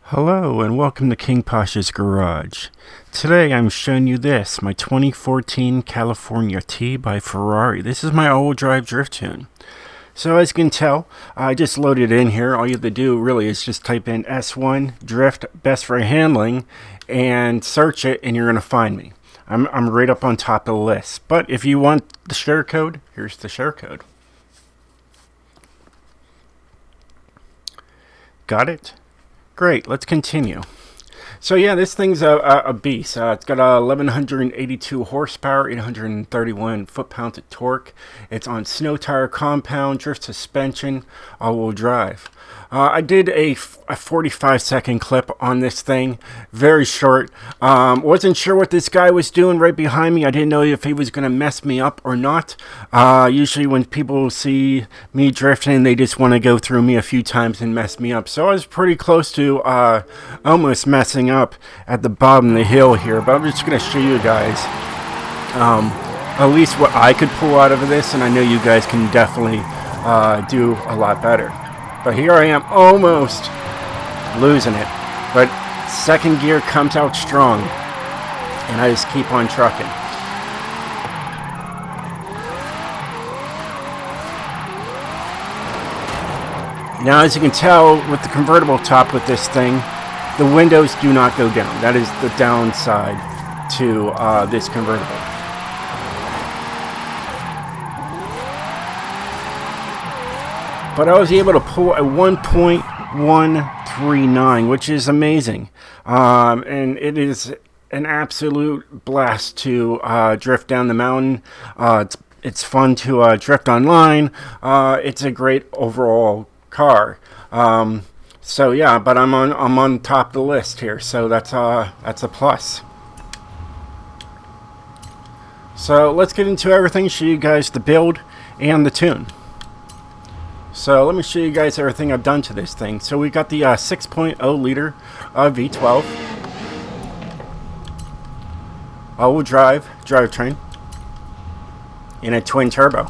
Hello and welcome to King Pasha's Garage. Today I'm showing you this, my 2014 California T by Ferrari. This is my all-wheel drive drift tune. So as you can tell, I just loaded it in here. All you have to do really is just type in S1 drift best for handling and search it and you're going to find me. I'm right up on top of the list. But if you want the share code, here's the share code. Got it? Great, let's continue. So yeah, this thing's a beast. It's got 1,182 horsepower, 831 foot-pounds of torque. It's on snow tire compound, drift suspension, all-wheel drive. I did a 45-second clip on this thing, very short. Wasn't sure what this guy was doing right behind me. I didn't know if he was going to mess me up or not. Usually when people see me drifting, they just want to go through me a few times and mess me up. So I was pretty close to almost messing up at the bottom of the hill here. But I'm just going to show you guys at least what I could pull out of this. And I know you guys can definitely do a lot better. But here I am almost losing it. But second gear comes out strong. And I just keep on trucking. Now as you can tell with the convertible top with this thing, the windows do not go down. That is the downside to this convertible. But I was able to pull a 1.139, which is amazing. And it is an absolute blast to drift down the mountain. It's fun to drift online. It's a great overall car. So yeah, but I'm on top of the list here, so that's a plus. So let's get into everything. Show you guys the build and the tune. So let me show you guys everything I've done to this thing. So we got the 6.0 liter V12 all-wheel drive drivetrain in a twin turbo.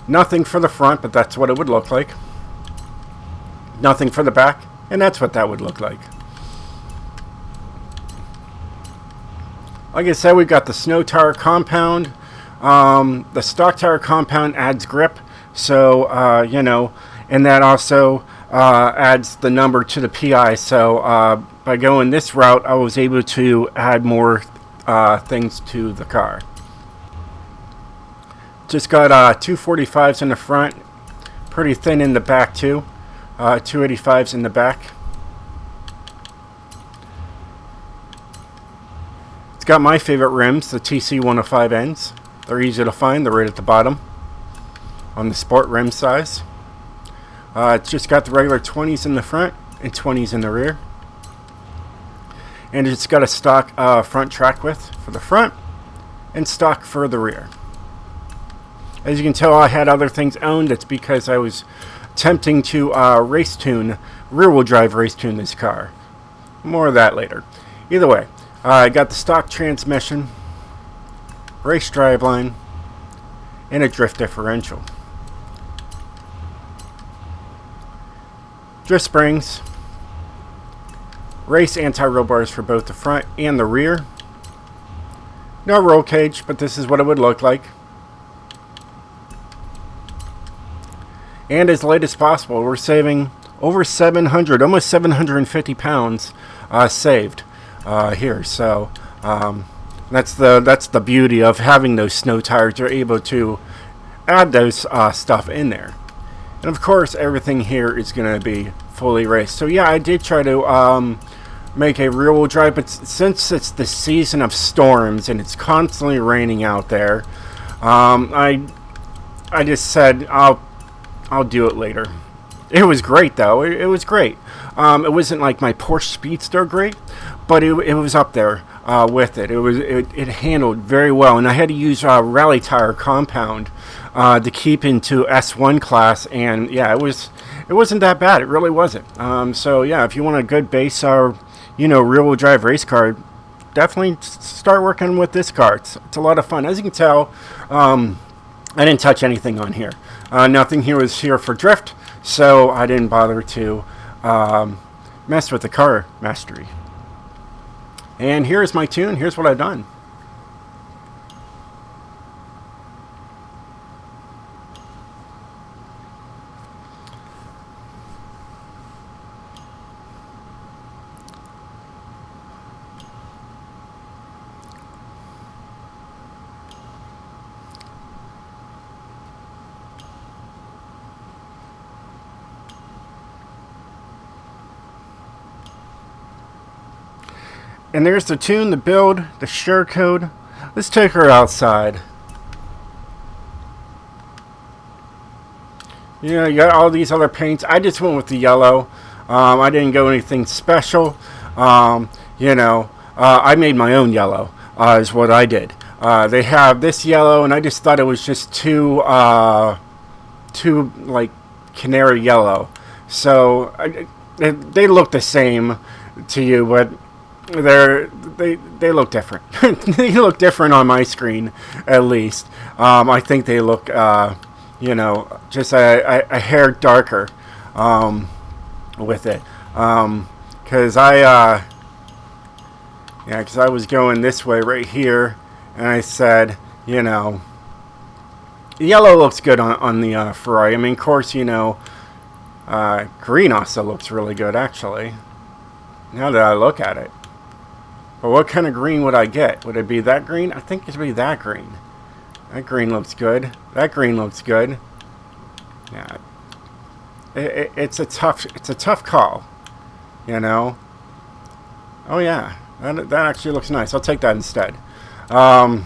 Nothing for the front, but that's what it would look like. Nothing for the back, and that's what that would look like. Like I said, we've got the snow tire compound. The stock tire compound adds grip, so you know, and that also adds the number to the PI. So by going this route, I was able to add more things to the car. Just got 245s in the front, pretty thin in the back too, 285s in the back. It's got my favorite rims, the TC 105Ns. They're easy to find. They're right at the bottom on the sport rim size. It's just got the regular 20s in the front and 20s in the rear. And it's got a stock front track width for the front and stock for the rear. As you can tell, I had other things owned. That's because I was attempting to race tune, rear-wheel drive race tune this car. More of that later. Either way, I got the stock transmission, race driveline, and a drift differential. Drift springs, race anti-roll bars for both the front and the rear. No roll cage, but this is what it would look like. And as light as possible. We're saving over 700, almost 750 pounds saved here. So that's the beauty of having those snow tires. You're able to add those stuff in there. And of course, everything here is going to be fully raced. So yeah, I did try to make a rear-wheel drive, but since it's the season of storms and it's constantly raining out there, I just said I'll do it later. It was great though. It was great. It wasn't like my Porsche Speedster great, but it was up there with it. It handled very well, and I had to use rally tire compound to keep into S1 class, and yeah, it wasn't that bad. It really wasn't. So yeah, if you want a good base rear-wheel drive race car, definitely start working with this car. It's a lot of fun. As you can tell, I didn't touch anything on here. Nothing here was here for drift. so I didn't bother to mess with the car mastery. And here's my tune. Here's what I've done. And there's the tune, the build, the share code. Let's take her outside. You know, you got all these other paints. I just went with the yellow. I didn't go anything special. You know, I made my own yellow, is what I did. They have this yellow, and I just thought it was just too like canary yellow. So they look the same to you, but they look different. They look different on my screen, at least. I think they look, you know, just a hair darker with it. Because I was going this way right here, and I said, you know, yellow looks good on the Ferrari. I mean, of course, you know, green also looks really good, actually, now that I look at it. But what kind of green would I get? Would it be that green? I think it would be that green. That green looks good. That green looks good. Yeah, it's a tough call, you know. Oh yeah, that actually looks nice. I'll take that instead. And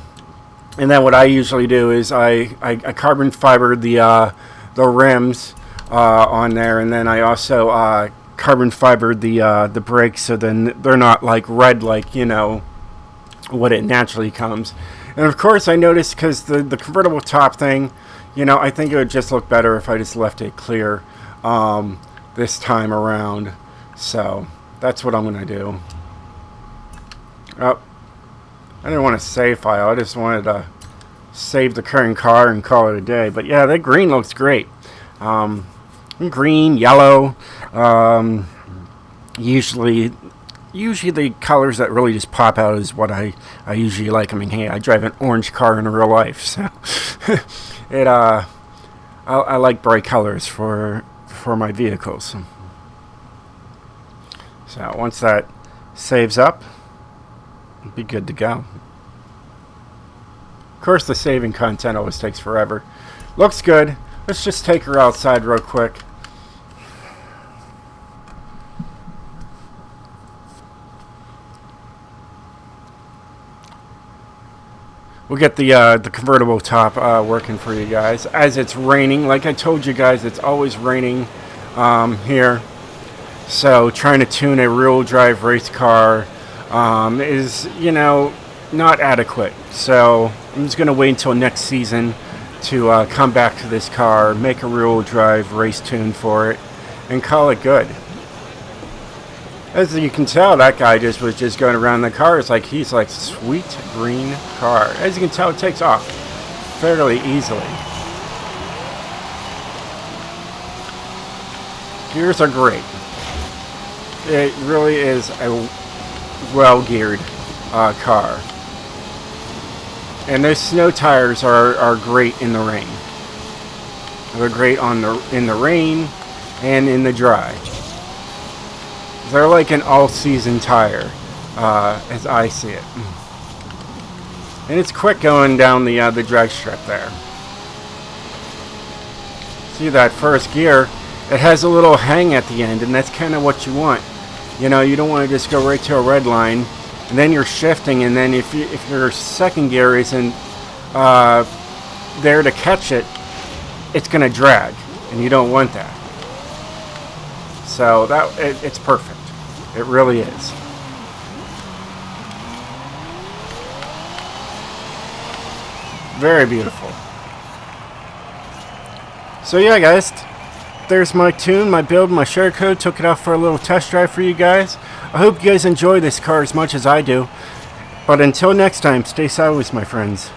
then what I usually do is I carbon fibered the rims on there, and then I also carbon fibered the brakes, so then they're not like red, like, you know, what it naturally comes. And of course I noticed, because the convertible top thing, you know, I think it would just look better if I just left it clear this time around. So that's what I'm gonna do. Oh, I didn't want to save file. I just wanted to save the current car and call it a day. But yeah, that green looks great. Green, yellow, usually the colors that really just pop out is what I usually like. I mean, hey, I drive an orange car in real life, so I like bright colors for my vehicles. So once that saves up, it'll be good to go. Of course, the saving content always takes forever. Looks good. Let's just take her outside real quick. We'll get the convertible top working for you guys. As it's raining, like I told you guys, it's always raining here. So trying to tune a rear-wheel drive race car is, you know, not adequate. So I'm just going to wait until next season to come back to this car, make a rear-wheel drive race tune for it, and call it good. As you can tell, that guy was just going around the car. It's like he's like, sweet green car. As you can tell, it takes off fairly easily. Gears are great. It really is a well-geared car. And those snow tires are great in the rain. They're great in the rain and in the dry. They're like an all-season tire, as I see it. And it's quick going down the drag strip there. See that first gear? It has a little hang at the end, and that's kind of what you want. You know, you don't want to just go right to a red line, and then you're shifting, and then if your second gear isn't there to catch it, it's going to drag, and you don't want that. So it's perfect. It really is. Very beautiful. So yeah, guys, there's my tune, my build, my share code. Took it out for a little test drive for you guys. I hope you guys enjoy this car as much as I do. But until next time, stay sideways, my friends.